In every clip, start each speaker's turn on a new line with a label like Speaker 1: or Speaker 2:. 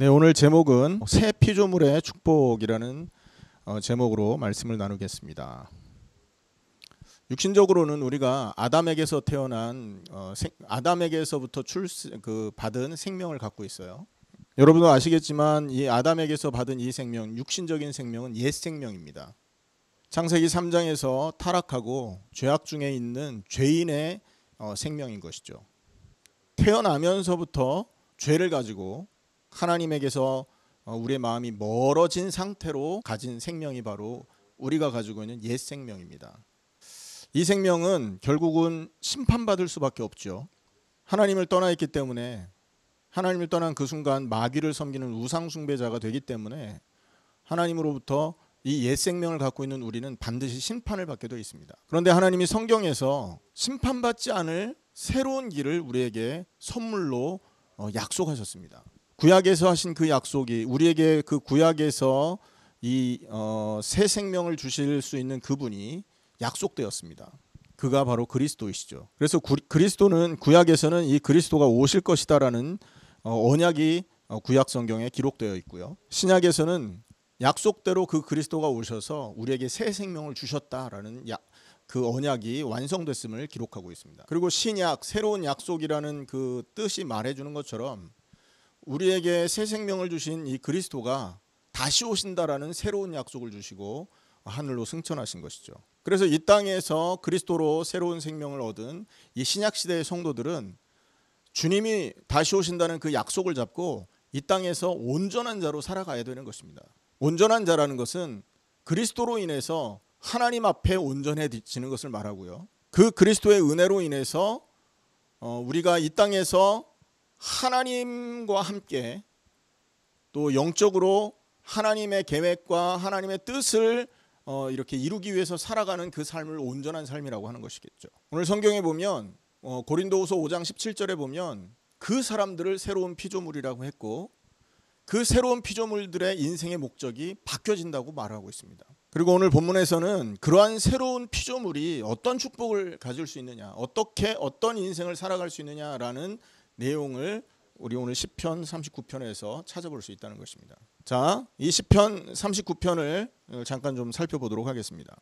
Speaker 1: 네, 오늘 제목은 새 피조물의 축복이라는 제목으로 말씀을 나누겠습니다. 육신적으로는 우리가 아담에게서 태어난 아담에게서부터 받은 생명을 갖고 있어요. 여러분도 아시겠지만 이 아담에게서 받은 이 생명, 육신적인 생명은 옛 생명입니다. 창세기 3장에서 타락하고 죄악 중에 있는 죄인의 생명인 것이죠. 태어나면서부터 죄를 가지고 하나님에게서 우리의 마음이 멀어진 상태로 가진 생명이 바로 우리가 가지고 있는 옛 생명입니다. 이 생명은 결국은 심판받을 수밖에 없죠. 하나님을 떠나 있기 때문에, 하나님을 떠난 그 순간 마귀를 섬기는 우상 숭배자가 되기 때문에 하나님으로부터 이 옛 생명을 갖고 있는 우리는 반드시 심판을 받게 되어 있습니다. 그런데 하나님이 성경에서 심판받지 않을 새로운 길을 우리에게 선물로 약속하셨습니다. 구약에서 하신 그 약속이 우리에게 그 구약에서 이 새 생명을 주실 수 있는 그분이 약속되었습니다. 그가 바로 그리스도이시죠. 그래서 그리스도는 구약에서는 이 그리스도가 오실 것이다라는 언약이 구약 성경에 기록되어 있고요. 신약에서는 약속대로 그 그리스도가 오셔서 우리에게 새 생명을 주셨다라는 그 언약이 완성됐음을 기록하고 있습니다. 그리고 신약, 새로운 약속이라는 그 뜻이 말해주는 것처럼 우리에게 새 생명을 주신 이 그리스도가 다시 오신다라는 새로운 약속을 주시고 하늘로 승천하신 것이죠. 그래서 이 땅에서 그리스도로 새로운 생명을 얻은 이 신약 시대의 성도들은 주님이 다시 오신다는 그 약속을 잡고 이 땅에서 온전한 자로 살아가야 되는 것입니다. 온전한 자라는 것은 그리스도로 인해서 하나님 앞에 온전해지는 것을 말하고요. 그 그리스도의 은혜로 인해서 우리가 이 땅에서 하나님과 함께 또 영적으로 하나님의 계획과 하나님의 뜻을 이렇게 이루기 위해서 살아가는 그 삶을 온전한 삶이라고 하는 것이겠죠. 오늘 성경에 보면 고린도후서 5장 17절에 보면 그 사람들을 새로운 피조물이라고 했고 그 새로운 피조물들의 인생의 목적이 바뀌어진다고 말하고 있습니다. 그리고 오늘 본문에서는 그러한 새로운 피조물이 어떤 축복을 가질 수 있느냐, 어떤 인생을 살아갈 수 있느냐라는 내용을 우리 오늘 시편 39편에서 찾아볼 수 있다는 것입니다. 자, 이 시편 39편을 잠깐 좀 살펴보도록 하겠습니다.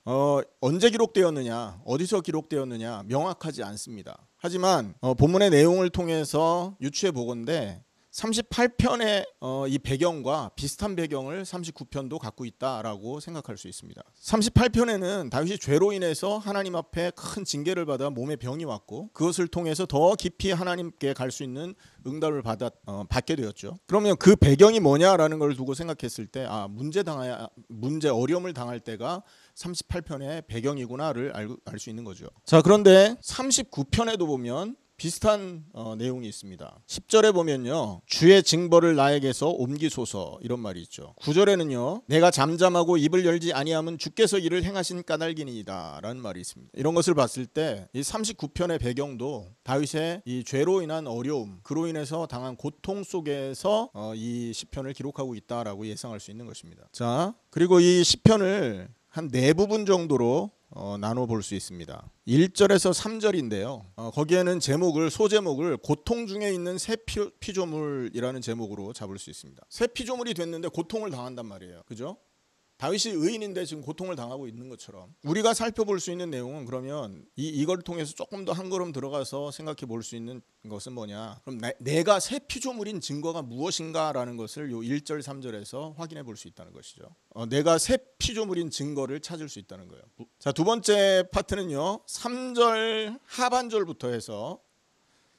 Speaker 1: 언제 기록되었느냐, 어디서 기록되었느냐 명확하지 않습니다. 하지만 본문의 내용을 통해서 유추해 보건대 38편의 이 배경과 비슷한 배경을 39편도 갖고 있다라고 생각할 수 있습니다. 38편에는 다윗이 죄로 인해서 하나님 앞에 큰 징계를 받아 몸에 병이 왔고 그것을 통해서 더 깊이 하나님께 갈 수 있는 응답을 받게 되었죠. 그러면 그 배경이 뭐냐라는 걸 두고 생각했을 때 어려움을 당할 때가 38편의 배경이구나를 알 수 있는 거죠. 자, 그런데 39편에도 보면 비슷한 내용이 있습니다. 10절에 보면요, 주의 징벌을 나에게서 옮기소서 이런 말이 있죠. 9절에는요, 내가 잠잠하고 입을 열지 아니하면 주께서 이를 행하신 까닭이니이다 라는 말이 있습니다. 이런 것을 봤을 때 이 39편의 배경도 다윗의 이 죄로 인한 어려움, 그로 인해서 당한 고통 속에서 이 시편을 기록하고 있다라고 예상할 수 있는 것입니다. 자, 그리고 이 시편을 한 4부분 정도로 나눠 볼 수 있습니다. 1절에서 3절인데요. 거기에는 소제목을 고통 중에 있는 새 피조물이라는 제목으로 잡을 수 있습니다. 새 피조물이 됐는데 고통을 당한단 말이에요. 그죠? 다윗이 의인인데 지금 고통을 당하고 있는 것처럼 우리가 살펴볼 수 있는 내용은 그러면 이걸 통해서 조금 더 한 걸음 들어가서 생각해 볼 수 있는 것은 뭐냐, 그럼 내가 새 피조물인 증거가 무엇인가라는 것을 요 1절 3절에서 확인해 볼 수 있다는 것이죠. 내가 새 피조물인 증거를 찾을 수 있다는 거예요. 자, 두 번째 파트는요, 3절 하반절부터 해서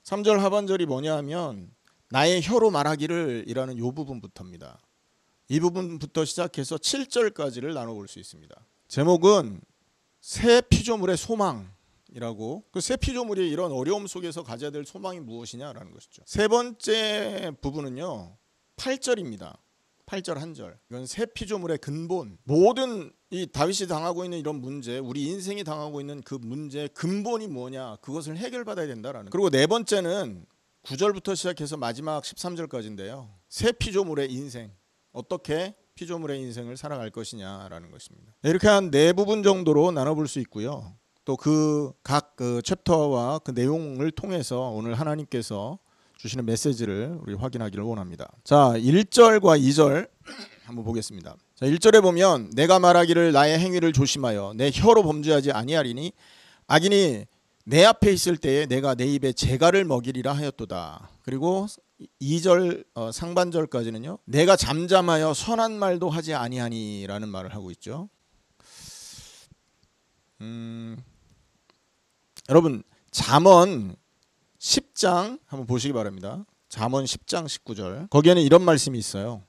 Speaker 1: 3절 하반절이 뭐냐 하면 나의 혀로 말하기를 이라는 요 부분부터입니다. 이 부분부터 시작해서 7절까지를 나눠볼 수 있습니다. 제목은 새 피조물의 소망이라고, 그 새 피조물이 이런 어려움 속에서 가져야 될 소망이 무엇이냐라는 것이죠. 세 번째 부분은요, 8절입니다. 8절 한 절. 이건 새 피조물의 근본, 모든 이 다윗이 당하고 있는 이런 문제, 우리 인생이 당하고 있는 그 문제의 근본이 뭐냐, 그것을 해결받아야 된다라는. 그리고 네 번째는 9절부터 시작해서 마지막 13절까지인데요. 새 피조물의 인생, 어떻게 피조물의 인생을 살아갈 것이냐라는 것입니다. 이렇게 한 4부분 정도로 나눠볼 수 있고요. 또 각 챕터와 그 내용을 통해서 오늘 하나님께서 주시는 메시지를 우리 확인하기를 원합니다. 자, 1절과 2절 한번 보겠습니다. 자, 1절에 보면 내가 말하기를 나의 행위를 조심하여 내 혀로 범죄하지 아니하리니 악인이 내 앞에 있을 때에 내가 내 입에 재갈을 먹이리라 하였도다. 그리고 2절 상반절까지는요. 내가 잠잠하여 선한 말도 하지 아니하니라는 말을 하고 있죠. 여러분 잠언 10장 한번 보시기 바랍니다. 잠언 10장 19절. 거기에는 이런 말씀이 있어요.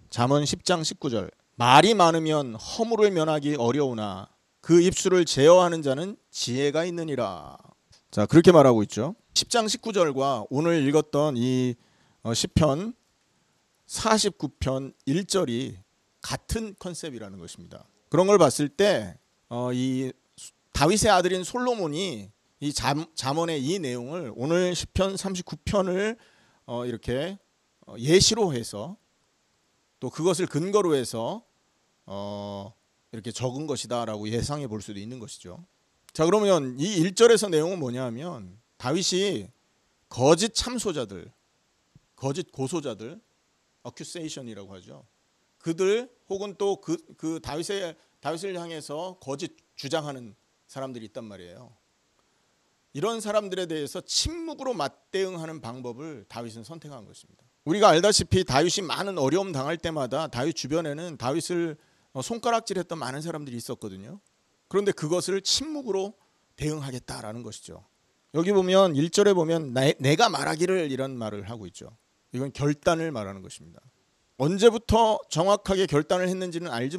Speaker 1: 잠언 10장 19절. 말이 많으면 허물을 면하기 어려우나 그 입술을 제어하는 자는 지혜가 있느니라. 자, 그렇게 말하고 있죠. 10장 19절과 오늘 읽었던 이 시편 49편 1절이 같은 컨셉이라는 것입니다. 그런 걸 봤을 때 이 다윗의 아들인 솔로몬이 이 잠언의 이 내용을 오늘 시편 39편을 이렇게 예시로 해서 또 그것을 근거로 해서 이렇게 적은 것이다라고 예상해 볼 수도 있는 것이죠. 자, 그러면 이 1절에서 내용은 뭐냐면 다윗이 거짓 참소자들, 거짓 고소자들, accusation이라고 하죠. 그들 혹은 또 그 다윗을 향해서 거짓 주장하는 사람들이 있단 말이에요. 이런 사람들에 대해서 침묵으로 맞대응하는 방법을 다윗은 선택한 것입니다. 우리가 알다시피 다윗이 많은 어려움 당할 때마다 다윗 주변에는 다윗을 손가락질했던 많은 사람들이 있었거든요. 그런데 그것을 침묵으로 대응하겠다라는 것이죠. 여기 보면 1절에 보면 내가 말하기를 이런 말을 하고 있죠. 이건 결단을 말하는 것입니다. 언제부터 정확하게 결단을 했는지는 알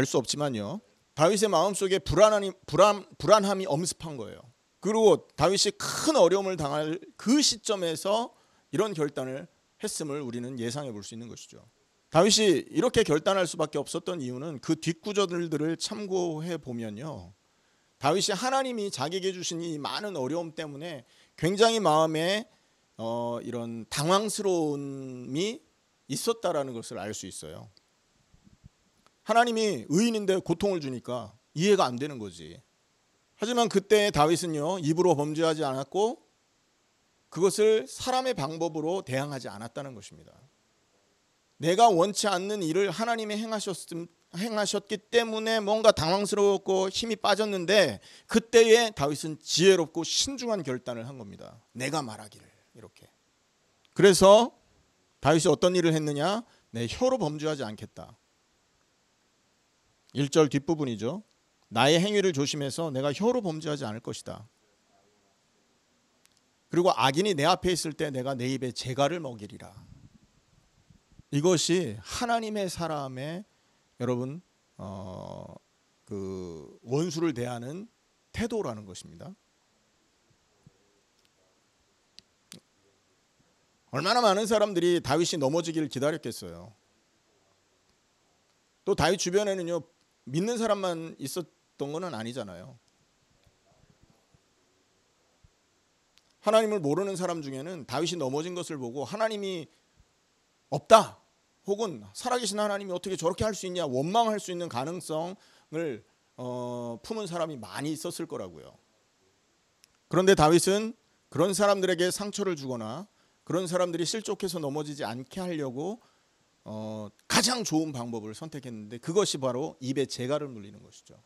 Speaker 1: 수 없지만요. 다윗의 마음속에 불안함이 엄습한 거예요. 그리고 다윗이 큰 어려움을 당할 그 시점에서 이런 결단을 했음을 우리는 예상해 볼 수 있는 것이죠. 다윗이 이렇게 결단할 수밖에 없었던 이유는 그 뒷구절들을 참고해 보면요. 다윗이 하나님이 자기에게 주신 이 많은 어려움 때문에 굉장히 마음에 이런 당황스러움이 있었다라는 것을 알 수 있어요. 하나님이 의인인데 고통을 주니까 이해가 안 되는 거지. 하지만 그때 다윗은요, 입으로 범죄하지 않았고 그것을 사람의 방법으로 대항하지 않았다는 것입니다. 내가 원치 않는 일을 하나님이 행하셨기 때문에 뭔가 당황스러웠고 힘이 빠졌는데 그때에 다윗은 지혜롭고 신중한 결단을 한 겁니다. 내가 말하기를 이렇게. 그래서 다윗이 어떤 일을 했느냐? 내 혀로 범죄하지 않겠다. 1절 뒷부분이죠. 나의 행위를 조심해서 내가 혀로 범죄하지 않을 것이다. 그리고 악인이 내 앞에 있을 때 내가 내 입에 재갈을 먹이리라. 이것이 하나님의 사람의 여러분 그 원수를 대하는 태도라는 것입니다. 얼마나 많은 사람들이 다윗이 넘어지기를 기다렸겠어요. 또 다윗 주변에는요, 믿는 사람만 있었던 건 아니잖아요. 하나님을 모르는 사람 중에는 다윗이 넘어진 것을 보고 하나님이 없다 혹은 살아계신 하나님이 어떻게 저렇게 할 수 있냐 원망할 수 있는 가능성을 품은 사람이 많이 있었을 거라고요. 그런데 다윗은 그런 사람들에게 상처를 주거나 그런 사람들이 실족해서 넘어지지 않게 하려고 가장 좋은 방법을 선택했는데 그것이 바로 입에 재갈을 물리는 것이죠.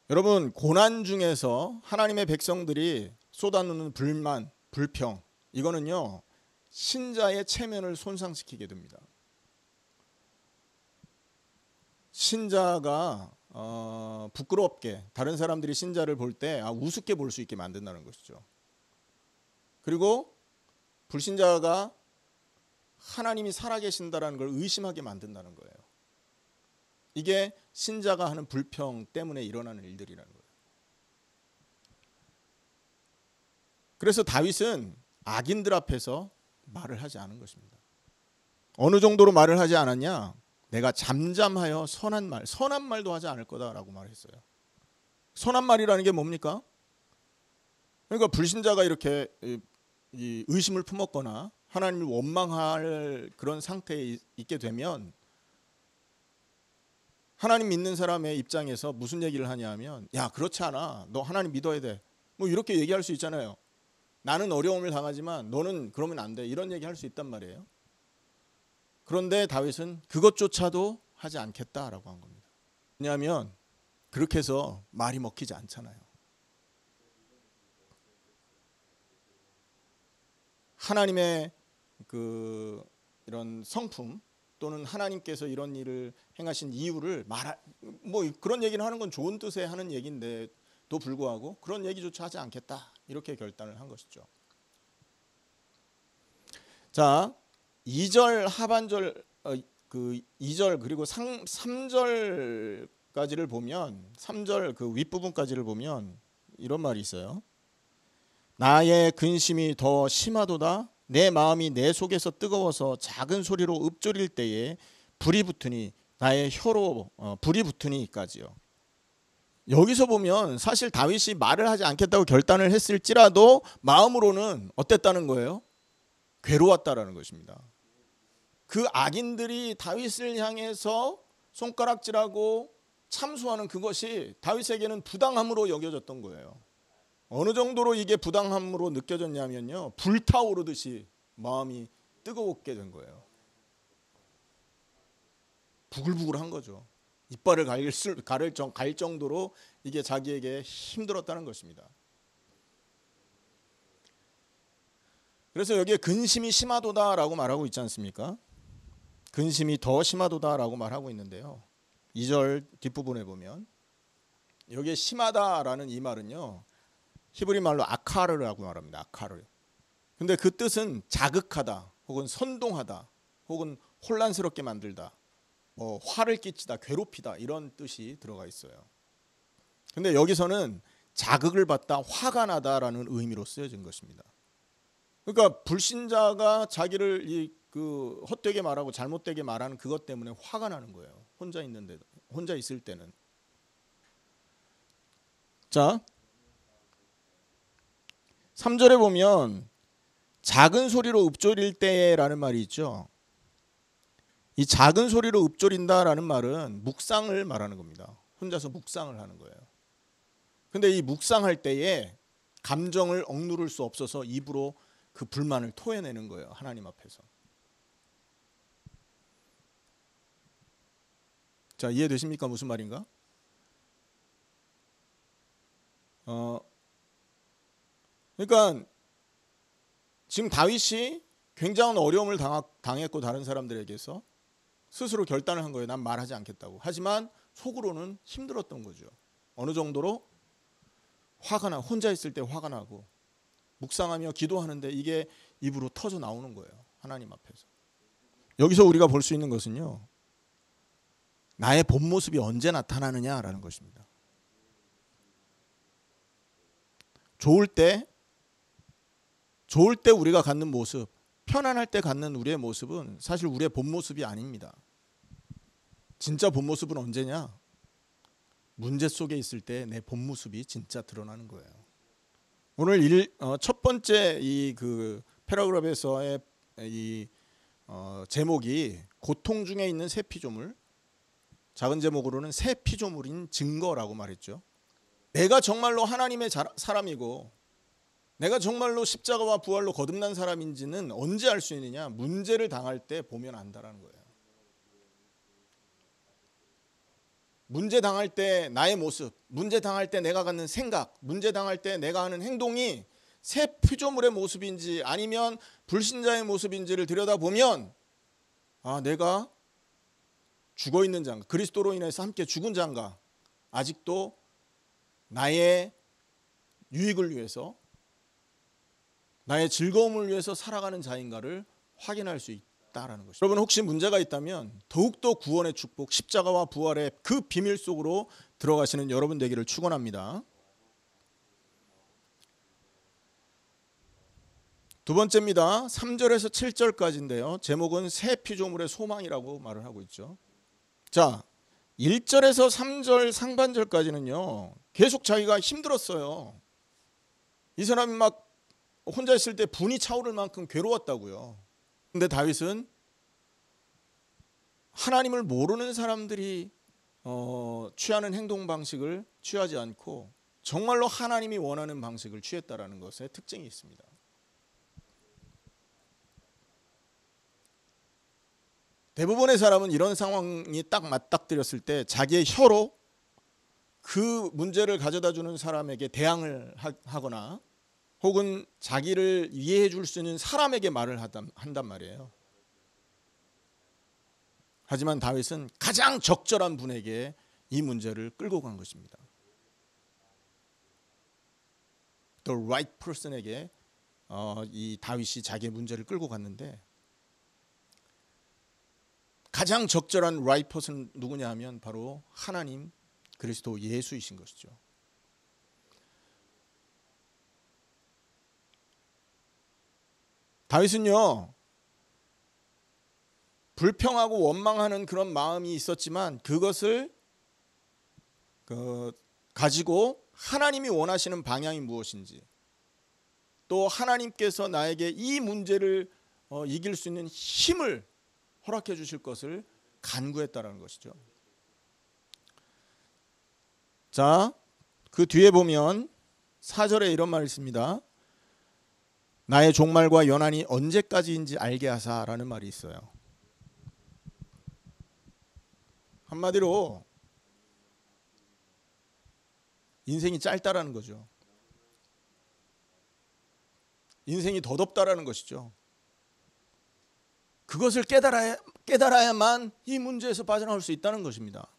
Speaker 1: 여러분, 고난 중에서 하나님의 백성들이 쏟아놓는 불만, 불평, 이거는요 신자의 체면을 손상시키게 됩니다. 신자가 부끄럽게 다른 사람들이 신자를 볼 때 우습게 볼 수 있게 만든다는 것이죠. 그리고 불신자가 하나님이 살아계신다라는 걸 의심하게 만든다는 거예요. 이게 신자가 하는 불평 때문에 일어나는 일들이라는 거예요. 그래서 다윗은 악인들 앞에서 말을 하지 않은 것입니다. 어느 정도로 말을 하지 않았냐? 내가 잠잠하여 선한 말도 하지 않을 거다라고 말했어요. 선한 말이라는 게 뭡니까? 그러니까 불신자가 이렇게 이 의심을 품었거나 하나님을 원망할 그런 상태에 있게 되면 하나님 믿는 사람의 입장에서 무슨 얘기를 하냐 하면 야, 그렇지 않아. 너 하나님 믿어야 돼. 뭐 이렇게 얘기할 수 있잖아요. 나는 어려움을 당하지만 너는 그러면 안 돼. 이런 얘기 할 수 있단 말이에요. 그런데 다윗은 그것조차도 하지 않겠다라고 한 겁니다. 왜냐하면 그렇게 해서 말이 먹히지 않잖아요. 하나님의 이런 성품 또는 하나님께서 이런 일을 행하신 이유를 뭐 그런 얘기를 하는 건 좋은 뜻에 하는 얘기인데도 불구하고 그런 얘기조차 하지 않겠다 이렇게 결단을 한 것이죠. 자, 2절 하반절 2절 그리고 3절까지를 보면 3절 그 윗부분까지를 보면 이런 말이 있어요. 나의 근심이 더 심하도다. 내 마음이 내 속에서 뜨거워서 작은 소리로 읊조릴 때에 불이 붙으니 나의 혀로 불이 붙으니까지요. 여기서 보면 사실 다윗이 말을 하지 않겠다고 결단을 했을지라도 마음으로는 어땠다는 거예요? 괴로웠다라는 것입니다. 그 악인들이 다윗을 향해서 손가락질하고 참수하는 그것이 다윗에게는 부당함으로 여겨졌던 거예요. 어느 정도로 이게 부당함으로 느껴졌냐면요, 불타오르듯이 마음이 뜨겁게 된 거예요. 부글부글한 거죠. 이빨을 갈 정도로 이게 자기에게 힘들었다는 것입니다. 그래서 여기에 근심이 심하도다라고 말하고 있지 않습니까? 근심이 더 심하도다라고 말하고 있는데요. 2절 뒷부분에 보면 여기에 심하다라는 이 말은요, 히브리 말로 아카르라고 말합니다. 아카르. 근데 그 뜻은 자극하다, 혹은 선동하다, 혹은 혼란스럽게 만들다, 화를 끼치다, 괴롭히다 이런 뜻이 들어가 있어요. 근데 여기서는 자극을 받다, 화가 나다라는 의미로 쓰여진 것입니다. 그러니까 불신자가 자기를 헛되게 말하고 잘못되게 말하는 그것 때문에 화가 나는 거예요. 혼자 있을 때는. 자, 3절에 보면 작은 소리로 읊조릴 때라는 말이 있죠. 이 작은 소리로 읊조린다라는 말은 묵상을 말하는 겁니다. 혼자서 묵상을 하는 거예요. 근데 이 묵상할 때에 감정을 억누를 수 없어서 입으로 그 불만을 토해내는 거예요. 하나님 앞에서. 자, 이해되십니까? 무슨 말인가? 그러니까 지금 다윗이 굉장한 어려움을 당했고 다른 사람들에게서 스스로 결단을 한 거예요. 난 말하지 않겠다고. 하지만 속으로는 힘들었던 거죠. 어느 정도로 혼자 있을 때 화가 나고 묵상하며 기도하는데 이게 입으로 터져 나오는 거예요. 하나님 앞에서. 여기서 우리가 볼 수 있는 것은요, 나의 본 모습이 언제 나타나느냐라는 것입니다. 좋을 때 우리가 갖는 모습, 편안할 때 갖는 우리의 모습은 사실 우리의 본 모습이 아닙니다. 진짜 본 모습은 언제냐? 문제 속에 있을 때 내 본 모습이 진짜 드러나는 거예요. 오늘 첫 번째 패러그래프에서의 제목이 고통 중에 있는 새 피조물, 작은 제목으로는 새 피조물인 증거라고 말했죠. 내가 정말로 하나님의 사람이고 내가 정말로 십자가와 부활로 거듭난 사람인지는 언제 알 수 있느냐? 문제를 당할 때 보면 안다라는 거예요. 문제 당할 때 나의 모습, 문제 당할 때 내가 갖는 생각, 문제 당할 때 내가 하는 행동이 새 피조물의 모습인지 아니면 불신자의 모습인지를 들여다보면 내가 죽어있는 자인가, 그리스도로 인해서 함께 죽은 자인가, 아직도 나의 유익을 위해서 나의 즐거움을 위해서 살아가는 자인가를 확인할 수 있다라는 것입니다. 여러분 혹시 문제가 있다면 더욱더 구원의 축복, 십자가와 부활의 그 비밀 속으로 들어가시는 여러분 되기를 축원합니다. 두 번째입니다. 3절에서 7절까지인데요. 제목은 새 피조물의 소망이라고 말을 하고 있죠. 자, 1절에서 3절 상반절까지는요, 계속 자기가 힘들었어요. 이 사람이 막 혼자 있을 때 분이 차오를 만큼 괴로웠다고요. 근데 다윗은 하나님을 모르는 사람들이 취하는 행동 방식을 취하지 않고 정말로 하나님이 원하는 방식을 취했다라는 것에 특징이 있습니다. 대부분의 사람은 이런 상황이 딱 맞닥뜨렸을 때 자기의 혀로 그 문제를 가져다 주는 사람에게 대항을 하거나 혹은 자기를 이해해 줄 수 있는 사람에게 말을 한단 말이에요. 하지만 다윗은 가장 적절한 분에게 이 문제를 끌고 간 것입니다. The right person에게 이 다윗이 자기의 문제를 끌고 갔는데, 가장 적절한 right person 누구냐 하면 바로 하나님 그리스도 예수이신 것이죠. 다윗은요, 불평하고 원망하는 그런 마음이 있었지만 그것을 가지고 하나님이 원하시는 방향이 무엇인지, 또 하나님께서 나에게 이 문제를 이길 수 있는 힘을 허락해 주실 것을 간구했다라는 것이죠. 자, 그 뒤에 보면 4절에 이런 말이 있습니다. 나의 종말과 연한이 언제까지인지 알게 하사라는 말이 있어요. 한마디로 인생이 짧다라는 거죠. 인생이 더덥다라는 것이죠. 그것을 깨달아야만 이 문제에서 빠져나올 수 있다는 것입니다.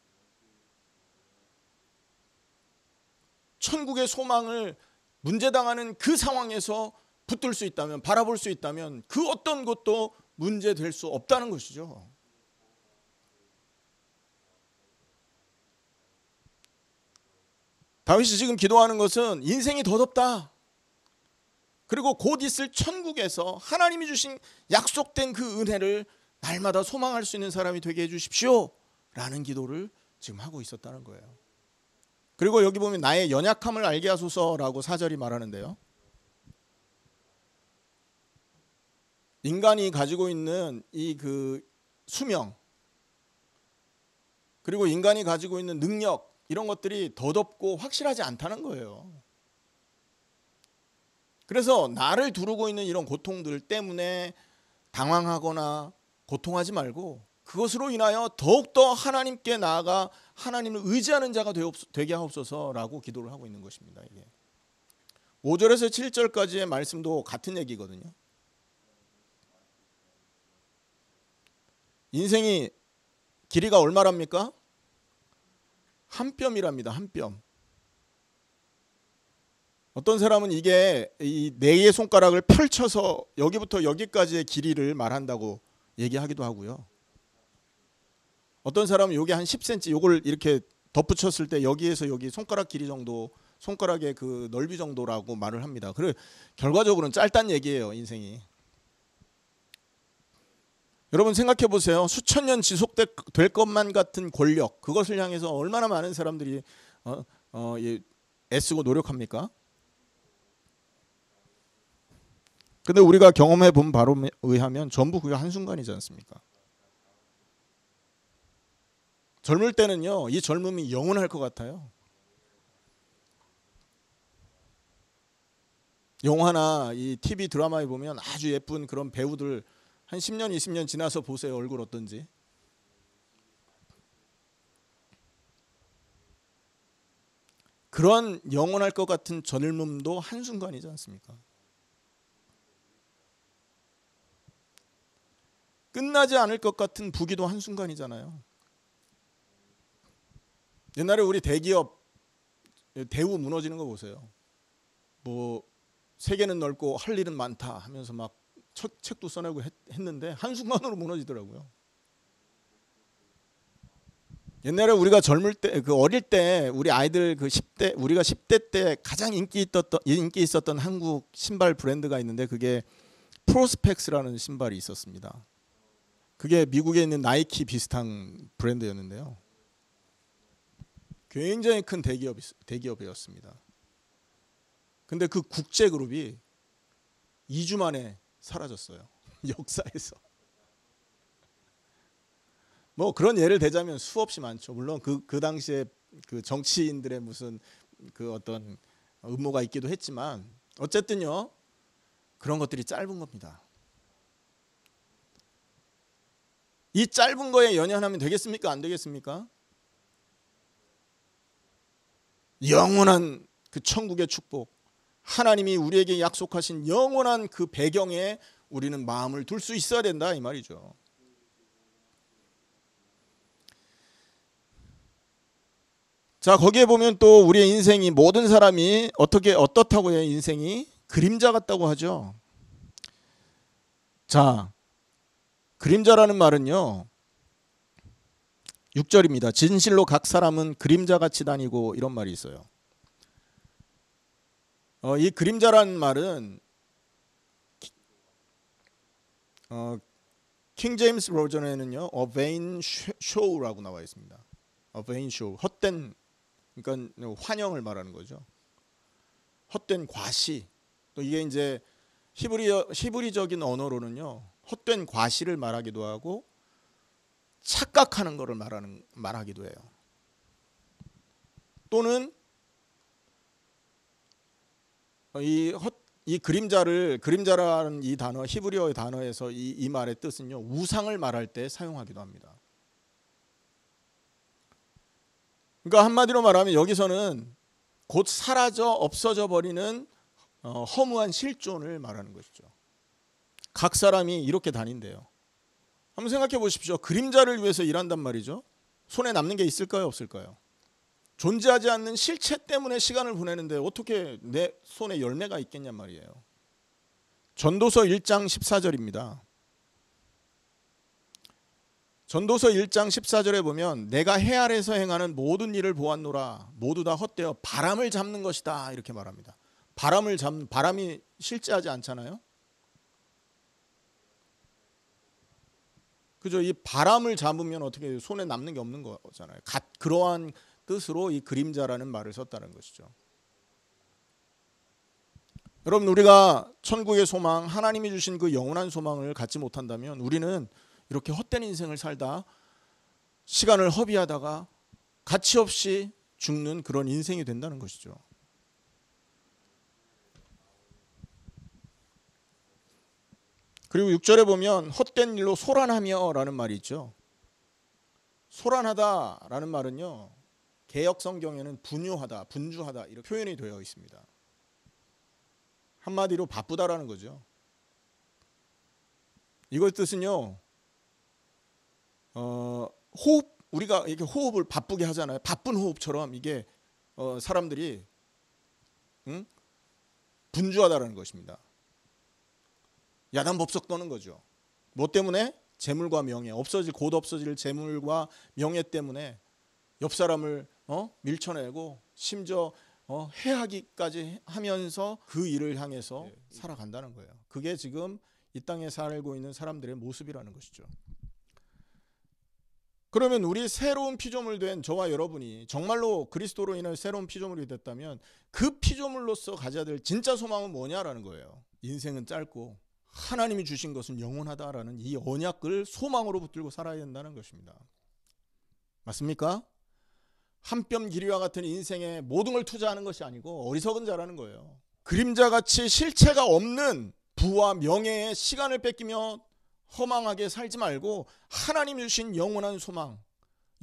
Speaker 1: 천국의 소망을 문제당하는 그 상황에서 붙들 수 있다면, 바라볼 수 있다면 그 어떤 것도 문제될 수 없다는 것이죠. 다윗이 지금 기도하는 것은 인생이 더덥다, 그리고 곧 있을 천국에서 하나님이 주신 약속된 그 은혜를 날마다 소망할 수 있는 사람이 되게 해주십시오 라는 기도를 지금 하고 있었다는 거예요. 그리고 여기 보면 나의 연약함을 알게 하소서라고 4절이 말하는데요, 인간이 가지고 있는 이 그 수명, 그리고 인간이 가지고 있는 능력, 이런 것들이 더덥고 확실하지 않다는 거예요. 그래서 나를 두르고 있는 이런 고통들 때문에 당황하거나 고통하지 말고 그것으로 인하여 더욱더 하나님께 나아가 하나님을 의지하는 자가 되게 하옵소서라고 기도를 하고 있는 것입니다. 이게 5절에서 7절까지의 말씀도 같은 얘기거든요. 인생이 길이가 얼마랍니까? 한 뼘이랍니다. 한 뼘. 어떤 사람은 이게 이 네 개의 손가락을 펼쳐서 여기부터 여기까지의 길이를 말한다고 얘기하기도 하고요. 어떤 사람은 여기 한 10cm, 요걸 이렇게 덧붙였을 때 여기에서 여기 손가락 길이 정도, 손가락의 그 넓이 정도라고 말을 합니다. 그래 결과적으로는 짧다는 얘기예요, 인생이. 여러분 생각해 보세요. 수천 년 지속될 것만 같은 권력, 그것을 향해서 얼마나 많은 사람들이 애쓰고 노력합니까? 근데 우리가 경험해 본 바로 의하면 전부 그게 한순간이지 않습니까? 젊을 때는요, 이 젊음이 영원할 것 같아요. 영화나 이 TV 드라마에 보면 아주 예쁜 그런 배우들 한 10년, 20년 지나서 보세요. 얼굴 어떤지. 그런 영원할 것 같은 젊음도 한순간이지 않습니까? 끝나지 않을 것 같은 부귀도 한순간이잖아요. 옛날에 우리 대기업 대우 무너지는 거 보세요. 뭐 세계는 넓고 할 일은 많다 하면서 막 책도 써내고 했는데 한순간으로 무너지더라고요. 옛날에 우리가 젊을 때, 그 어릴 때 우리 아이들 그 10대, 우리가 10대 때 가장 인기 있었던 한국 신발 브랜드가 있는데 그게 프로스펙스라는 신발이 있었습니다. 그게 미국에 있는 나이키 비슷한 브랜드였는데요. 굉장히 큰 대기업이었습니다. 근데 그 국제 그룹이 2주 만에 사라졌어요. 역사에서. 뭐 그런 예를 대자면 수없이 많죠. 물론 그 당시에 그 정치인들의 무슨 그 어떤 음모가 있기도 했지만 어쨌든요, 그런 것들이 짧은 겁니다. 이 짧은 거에 연연하면 되겠습니까? 안 되겠습니까? 영원한 그 천국의 축복, 하나님이 우리에게 약속하신 영원한 그 배경에 우리는 마음을 둘 수 있어야 된다 이 말이죠. 자, 거기에 보면 또 우리의 인생이, 모든 사람이 어떻다고 해요? 인생이 그림자 같다고 하죠. 자, 그림자라는 말은요, 6절입니다. 진실로 각 사람은 그림자같이 다니고, 이런 말이 있어요. 이 그림자라는 말은 킹 제임스 버전에는요, a vain show라고 나와 있습니다. a vain show, 헛된, 그러니까 환영을 말하는 거죠. 헛된 과시. 또 이게 이제 히브리적인 언어로는요, 헛된 과시를 말하기도 하고 착각하는 것을 말하기도 해요. 또는 이 그림자라는 이 단어, 히브리어의 단어에서 이 말의 뜻은요, 우상을 말할 때 사용하기도 합니다. 그러니까 한마디로 말하면 여기서는 곧 사라져 없어져 버리는 허무한 실존을 말하는 것이죠. 각 사람이 이렇게 다닌대요. 한번 생각해 보십시오. 그림자를 위해서 일한단 말이죠. 손에 남는 게 있을까요? 없을까요? 존재하지 않는 실체 때문에 시간을 보내는데 어떻게 내 손에 열매가 있겠냔 말이에요. 전도서 1장 14절입니다. 전도서 1장 14절에 보면 내가 해 아래에서 행하는 모든 일을 보았노라. 모두 다 헛되어 바람을 잡는 것이다. 이렇게 말합니다. 바람이 실제하지 않잖아요. 그죠? 이 바람을 잡으면 어떻게 손에 남는 게 없는 거잖아요. 그러한 뜻으로 이 그림자라는 말을 썼다는 것이죠. 여러분, 우리가 천국의 소망, 하나님이 주신 그 영원한 소망을 갖지 못한다면 우리는 이렇게 헛된 인생을 살다 시간을 허비하다가 가치 없이 죽는 그런 인생이 된다는 것이죠. 그리고 6절에 보면 헛된 일로 소란하며 라는 말이 있죠. 소란하다 라는 말은요, 개역 성경에는 분주하다 이렇게 표현이 되어 있습니다. 한마디로 바쁘다라는 거죠. 이걸 뜻은요, 호흡, 우리가 이렇게 호흡을 바쁘게 하잖아요. 바쁜 호흡처럼 이게 사람들이 분주하다라는 것입니다. 야단법석 떠는 거죠. 뭐 때문에? 재물과 명예, 곧 없어질 재물과 명예 때문에 옆 사람을 밀쳐내고 심지어 해하기까지 하면서 그 일을 향해서 살아간다는 거예요. 그게 지금 이 땅에 살고 있는 사람들의 모습이라는 것이죠. 그러면 우리 새로운 피조물 된 저와 여러분이 정말로 그리스도로 인해 새로운 피조물이 됐다면 그 피조물로서 가져야 될 진짜 소망은 뭐냐라는 거예요. 인생은 짧고 하나님이 주신 것은 영원하다라는 이 언약을 소망으로 붙들고 살아야 된다는 것입니다. 맞습니까? 한 뼘 길이와 같은 인생에 모든 걸 투자하는 것이 아니고 어리석은 자라는 거예요. 그림자같이 실체가 없는 부와 명예에 시간을 뺏기며 허망하게 살지 말고 하나님이 주신 영원한 소망,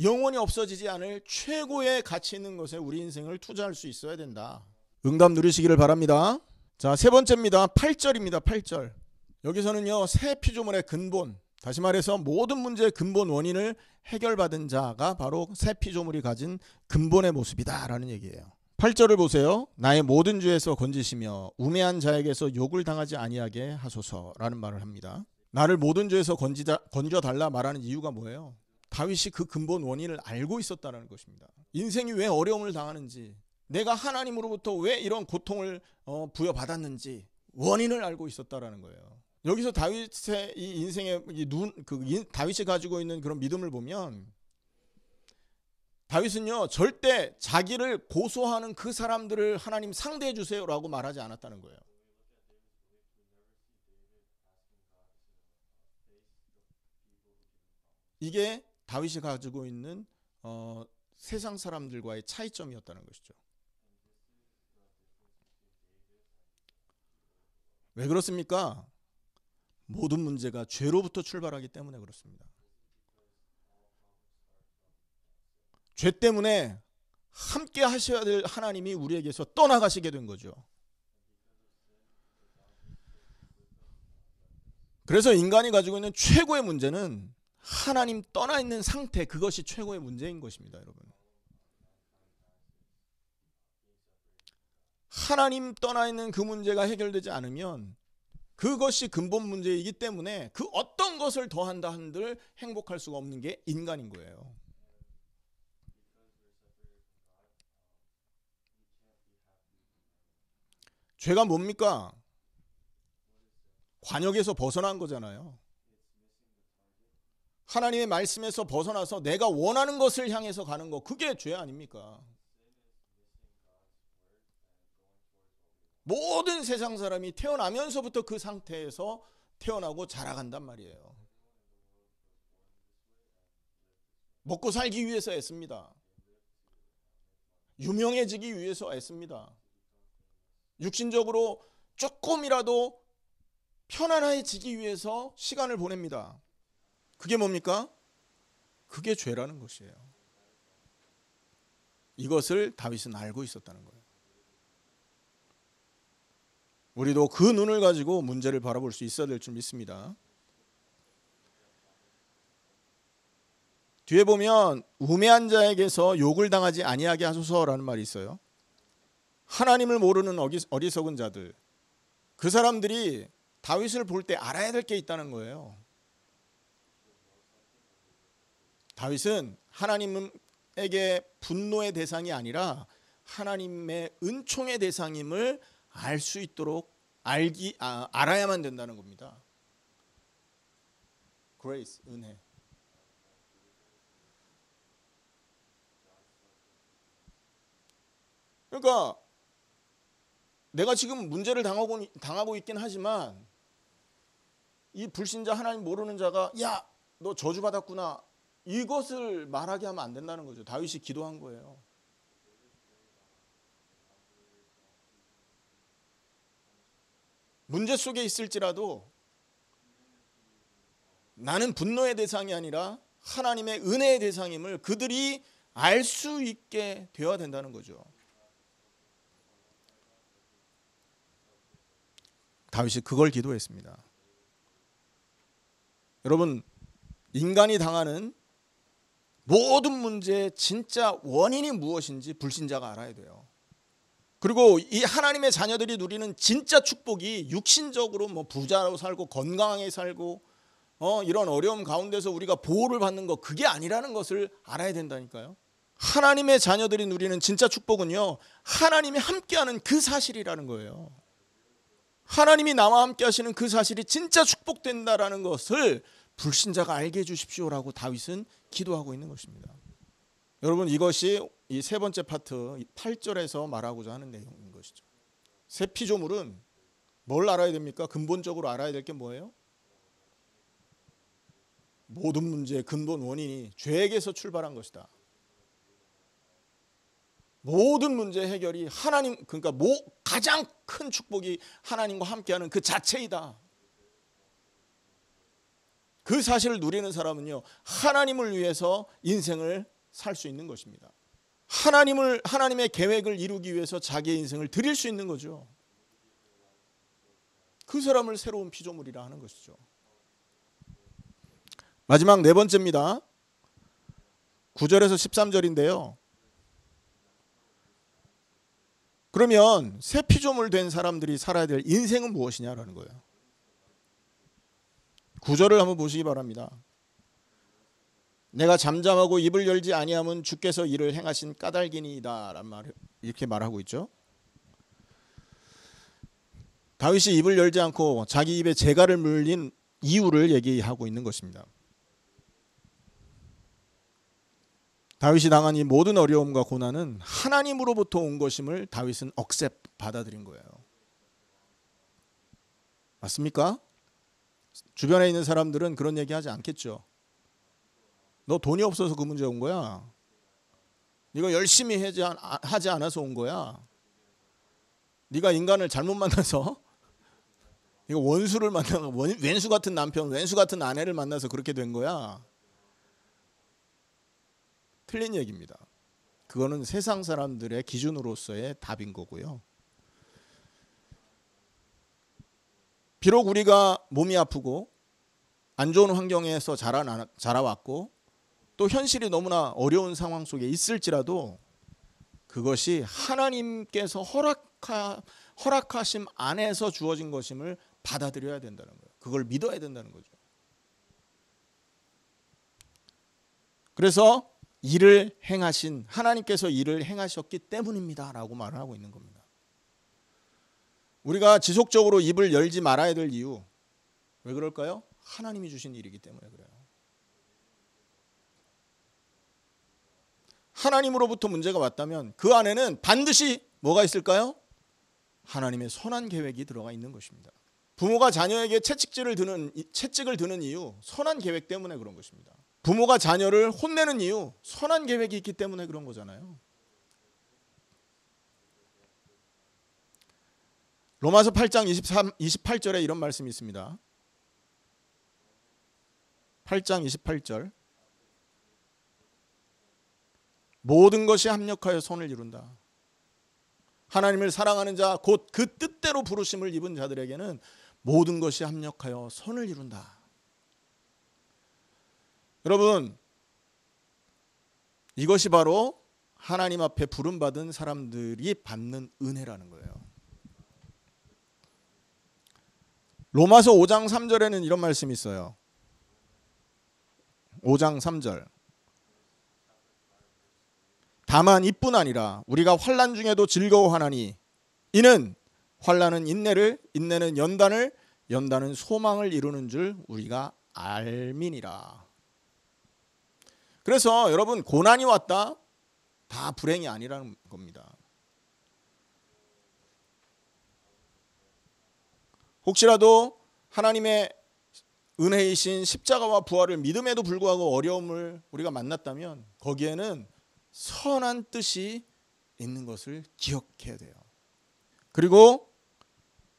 Speaker 1: 영원히 없어지지 않을 최고의 가치 있는 것에 우리 인생을 투자할 수 있어야 된다. 응답 누리시기를 바랍니다. 자, 세 번째입니다. 8절입니다. 8절. 여기서는요, 새 피조물의 근본, 다시 말해서 모든 문제의 근본 원인을 해결받은 자가 바로 새 피조물이 가진 근본의 모습이다라는 얘기예요. 8절을 보세요. 나의 모든 죄에서 건지시며 우매한 자에게서 욕을 당하지 아니하게 하소서라는 말을 합니다. 나를 모든 죄에서 건져달라 말하는 이유가 뭐예요? 다윗이 그 근본 원인을 알고 있었다는 것입니다. 인생이 왜 어려움을 당하는지, 내가 하나님으로부터 왜 이런 고통을 부여받았는지 원인을 알고 있었다라는 거예요. 여기서 다윗의 이 인생의 다윗이 가지고 있는 그런 믿음을 보면 다윗은요, 절대 자기를 고소하는 그 사람들을 하나님 상대해 주세요라고 말하지 않았다는 거예요. 이게 다윗이 가지고 있는 세상 사람들과의 차이점이었다는 것이죠. 왜 그렇습니까? 모든 문제가 죄로부터 출발하기 때문에 그렇습니다. 죄 때문에 함께 하셔야 될 하나님이 우리에게서 떠나가시게 된 거죠. 그래서 인간이 가지고 있는 최고의 문제는 하나님 떠나 있는 상태, 그것이 최고의 문제인 것입니다, 여러분. 하나님 떠나 있는 그 문제가 해결되지 않으면 그것이 근본 문제이기 때문에 그 어떤 것을 더한다 한들 행복할 수가 없는 게 인간인 거예요. 죄가 뭡니까? 관역에서 벗어난 거잖아요. 하나님의 말씀에서 벗어나서 내가 원하는 것을 향해서 가는 거, 그게 죄 아닙니까? 모든 세상 사람이 태어나면서부터 그 상태에서 태어나고 자라간단 말이에요. 먹고 살기 위해서 애씁니다. 유명해지기 위해서 애씁니다. 육신적으로 조금이라도 편안해지기 위해서 시간을 보냅니다. 그게 뭡니까? 그게 죄라는 것이에요. 이것을 다윗은 알고 있었다는 거예요. 우리도 그 눈을 가지고 문제를 바라볼 수 있어야 될 줄 믿습니다. 뒤에 보면 우매한 자에게서 욕을 당하지 아니하게 하소서라는 말이 있어요. 하나님을 모르는 어리석은 자들, 그 사람들이 다윗을 볼 때 알아야 될 게 있다는 거예요. 다윗은 하나님에게 분노의 대상이 아니라 하나님의 은총의 대상임을 알 수 있도록 알아야만 된다는 겁니다. Grace, 은혜. 그러니까 내가 지금 문제를 당하고 있긴 하지만 이 불신자 하나님 모르는 자가 야, 너 저주받았구나, 이것을 말하게 하면 안 된다는 거죠. 다윗이 기도한 거예요. 문제 속에 있을지라도 나는 분노의 대상이 아니라 하나님의 은혜의 대상임을 그들이 알 수 있게 되어야 된다는 거죠. 다윗이 그걸 기도했습니다. 여러분, 인간이 당하는 모든 문제의 진짜 원인이 무엇인지 불신자가 알아야 돼요. 그리고 이 하나님의 자녀들이 누리는 진짜 축복이 육신적으로 뭐 부자로 살고 건강하게 살고 이런 어려움 가운데서 우리가 보호를 받는 거, 그게 아니라는 것을 알아야 된다니까요. 하나님의 자녀들이 누리는 진짜 축복은요, 하나님이 함께하는 그 사실이라는 거예요. 하나님이 나와 함께 하시는 그 사실이 진짜 축복된다라는 것을 불신자가 알게 해주십시오라고 다윗은 기도하고 있는 것입니다. 여러분, 이것이 이 세 번째 파트 8절에서 말하고자 하는 내용인 것이죠. 새 피조물은 뭘 알아야 됩니까? 근본적으로 알아야 될 게 뭐예요? 모든 문제의 근본 원인이 죄에게서 출발한 것이다. 모든 문제 해결이 하나님, 그러니까 가장 큰 축복이 하나님과 함께하는 그 자체이다. 그 사실을 누리는 사람은요, 하나님을 위해서 인생을 살 수 있는 것입니다. 하나님의 계획을 이루기 위해서 자기의 인생을 드릴 수 있는 거죠. 그 사람을 새로운 피조물이라 하는 것이죠. 마지막 네 번째입니다. 9절에서 13절인데요. 그러면 새 피조물 된 사람들이 살아야 될 인생은 무엇이냐라는 거예요. 9절을 한번 보시기 바랍니다. 내가 잠잠하고 입을 열지 아니함은 주께서 이를 행하신 까닭이니이다 라는 말을 이렇게 말하고 있죠. 다윗이 입을 열지 않고 자기 입에 재갈을 물린 이유를 얘기하고 있는 것입니다. 다윗이 당한 이 모든 어려움과 고난은 하나님으로부터 온 것임을 다윗은 받아들인 거예요. 맞습니까? 주변에 있는 사람들은 그런 얘기 하지 않겠죠. 너 돈이 없어서 그 문제 온 거야. 네가 열심히 하지 않아서 온 거야. 네가 인간을 잘못 만나서, 이거 원수를 만나서, 왼수 같은 남편, 왼수 같은 아내를 만나서 그렇게 된 거야. 틀린 얘기입니다. 그거는 세상 사람들의 기준으로서의 답인 거고요. 비록 우리가 몸이 아프고 안 좋은 환경에서 자라왔고 또 현실이 너무나 어려운 상황 속에 있을지라도 그것이 하나님께서 허락하심 안에서 주어진 것임을 받아들여야 된다는 거예요. 그걸 믿어야 된다는 거죠. 그래서 일을 행하신 하나님께서 일을 행하셨기 때문입니다 라고 말을 하고 있는 겁니다. 우리가 지속적으로 입을 열지 말아야 될 이유, 왜 그럴까요? 하나님이 주신 일이기 때문에 그래요. 하나님으로부터 문제가 왔다면 그 안에는 반드시 뭐가 있을까요? 하나님의 선한 계획이 들어가 있는 것입니다. 부모가 자녀에게 채찍을 드는 이유, 선한 계획 때문에 그런 것입니다. 부모가 자녀를 혼내는 이유, 선한 계획이 있기 때문에 그런 거잖아요. 로마서 8장 28절에 이런 말씀이 있습니다. 8장 28절. 모든 것이 합력하여 선을 이룬다. 하나님을 사랑하는 자, 곧 그 뜻대로 부르심을 입은 자들에게는 모든 것이 합력하여 선을 이룬다. 여러분, 이것이 바로 하나님 앞에 부름받은 사람들이 받는 은혜라는 거예요. 로마서 5장 3절에는 이런 말씀이 있어요. 5장 3절. 다만 이뿐 아니라 우리가 환난 중에도 즐거워하나니 이는 환난은 인내를, 인내는 연단을, 연단은 소망을 이루는 줄 우리가 알미니라. 그래서 여러분, 고난이 왔다 다 불행이 아니라는 겁니다. 혹시라도 하나님의 은혜이신 십자가와 부활을 믿음에도 불구하고 어려움을 우리가 만났다면 거기에는 선한 뜻이 있는 것을 기억해야 돼요. 그리고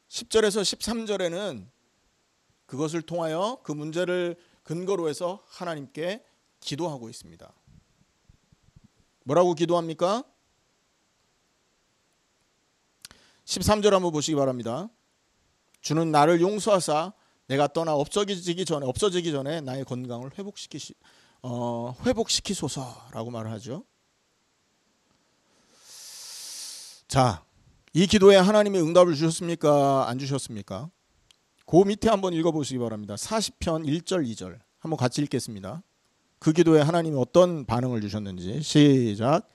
Speaker 1: 10절에서 13절에는 그것을 통하여 그 문제를 근거로 해서 하나님께 기도하고 있습니다. 뭐라고 기도합니까? 13절 한번 보시기 바랍니다. 주는 나를 용서하사 내가 떠나 없어지기 전에 나의 건강을 회복시키소서라고 말을 하죠. 자, 이 기도에 하나님이 응답을 주셨습니까? 안 주셨습니까? 그 밑에 한번 읽어보시기 바랍니다. 40편 1절 2절 한번 같이 읽겠습니다. 그 기도에 하나님이 어떤 반응을 주셨는지. 시작.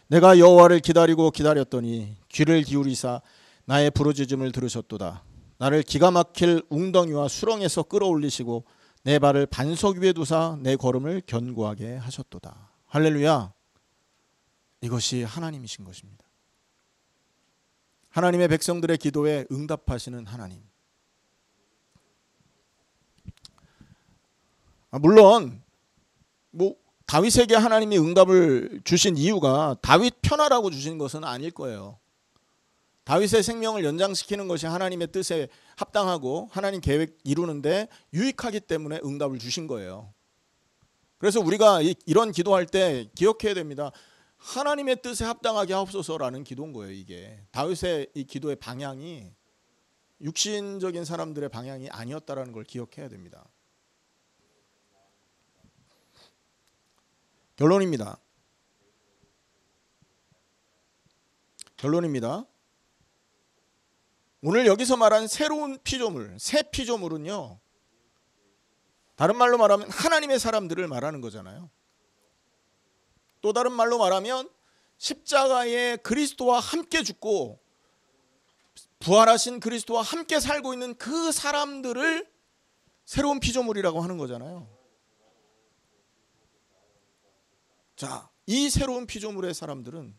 Speaker 1: 내가 여호와를 기다렸더니 귀를 기울이사 나의 부르짖음을 들으셨도다. 나를 기가 막힐 웅덩이와 수렁에서 끌어올리시고 내 발을 반석 위에 두사 내 걸음을 견고하게 하셨도다. 할렐루야. 이것이 하나님이신 것입니다. 하나님의 백성들의 기도에 응답하시는 하나님. 물론 다윗에게 하나님이 응답을 주신 이유가 다윗 편하라고 주신 것은 아닐 거예요. 다윗의 생명을 연장시키는 것이 하나님의 뜻에 합당하고 하나님 계획 이루는데 유익하기 때문에 응답을 주신 거예요. 그래서 우리가 이런 기도할 때 기억해야 됩니다. 하나님의 뜻에 합당하게 하옵소서라는 기도인 거예요. 이게 다윗의 이 기도의 방향이 육신적인 사람들의 방향이 아니었다라는 걸 기억해야 됩니다. 결론입니다. 오늘 여기서 말한 새로운 피조물, 새 피조물은요, 다른 말로 말하면 하나님의 사람들을 말하는 거잖아요. 또 다른 말로 말하면 십자가에 그리스도와 함께 죽고 부활하신 그리스도와 함께 살고 있는 그 사람들을 새로운 피조물이라고 하는 거잖아요. 자, 이 새로운 피조물의 사람들은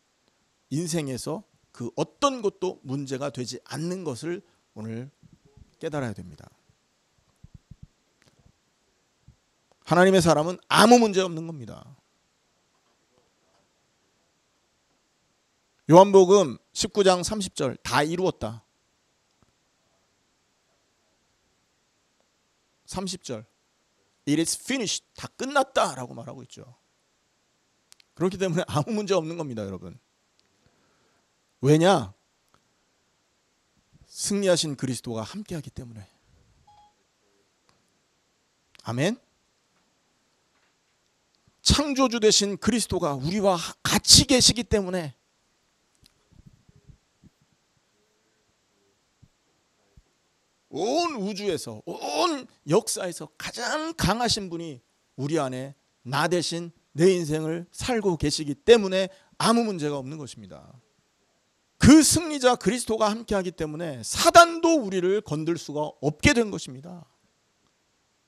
Speaker 1: 인생에서 그 어떤 것도 문제가 되지 않는 것을 오늘 깨달아야 됩니다. 하나님의 사람은 아무 문제 없는 겁니다. 요한복음 19장 30절 다 이루었다. 30절 It is finished. 다 끝났다 라고 말하고 있죠. 그렇기 때문에 아무 문제 없는 겁니다, 여러분. 왜냐? 승리하신 그리스도가 함께하기 때문에. 아멘. 창조주 되신 그리스도가 우리와 같이 계시기 때문에 온 우주에서, 온 역사에서 가장 강하신 분이 우리 안에 나 대신 내 인생을 살고 계시기 때문에 아무 문제가 없는 것입니다. 그 승리자 그리스도가 함께하기 때문에 사단도 우리를 건들 수가 없게 된 것입니다.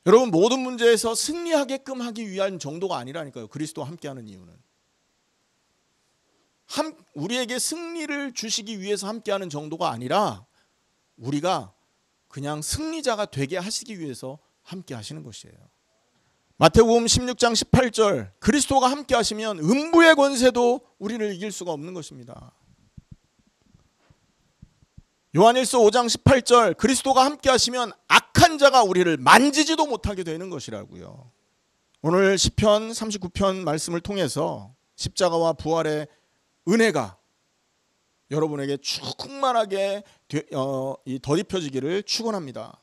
Speaker 1: 여러분, 모든 문제에서 승리하게끔 하기 위한 정도가 아니라니까요. 그리스도와 함께하는 이유는 우리에게 승리를 주시기 위해서 함께하는 정도가 아니라 우리가 그냥 승리자가 되게 하시기 위해서 함께하시는 것이에요. 마태복음 16장 18절, 그리스도가 함께하시면 음부의 권세도 우리를 이길 수가 없는 것입니다. 요한일서 5장 18절, 그리스도가 함께하시면 악한 자가 우리를 만지지도 못하게 되는 것이라고요. 오늘 시편 39편 말씀을 통해서 십자가와 부활의 은혜가 여러분에게 충만하게 덧입혀지기를 축원합니다.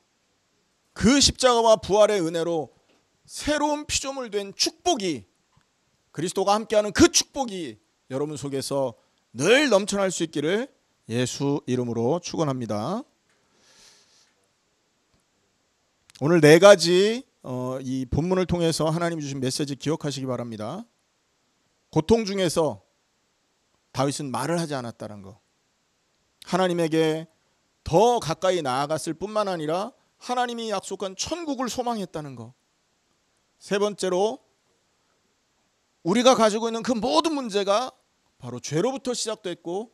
Speaker 1: 그 십자가와 부활의 은혜로 새로운 피조물 된 축복이, 그리스도가 함께하는 그 축복이 여러분 속에서 늘 넘쳐날 수 있기를 예수 이름으로 축원합니다. 오늘 네 가지 이 본문을 통해서 하나님 주신 메시지 기억하시기 바랍니다. 고통 중에서 다윗은 말을 하지 않았다는 거, 하나님에게 더 가까이 나아갔을 뿐만 아니라 하나님이 약속한 천국을 소망했다는 거, 세 번째로 우리가 가지고 있는 그 모든 문제가 바로 죄로부터 시작됐고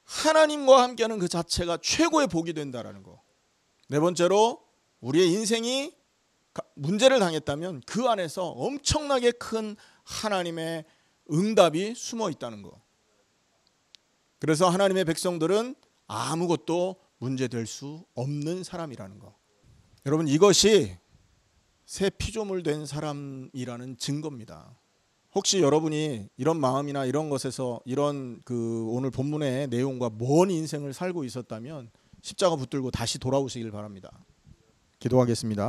Speaker 1: 하나님과 함께하는 그 자체가 최고의 복이 된다라는 거, 네 번째로 우리의 인생이 문제를 당했다면 그 안에서 엄청나게 큰 하나님의 응답이 숨어 있다는 거. 그래서 하나님의 백성들은 아무것도 문제될 수 없는 사람이라는 거. 여러분, 이것이 새 피조물 된 사람이라는 증거입니다. 혹시 여러분이 이런 마음이나 이런 것에서 이런 오늘 본문의 내용과 먼 인생을 살고 있었다면 십자가 붙들고 다시 돌아오시길 바랍니다. 기도하겠습니다.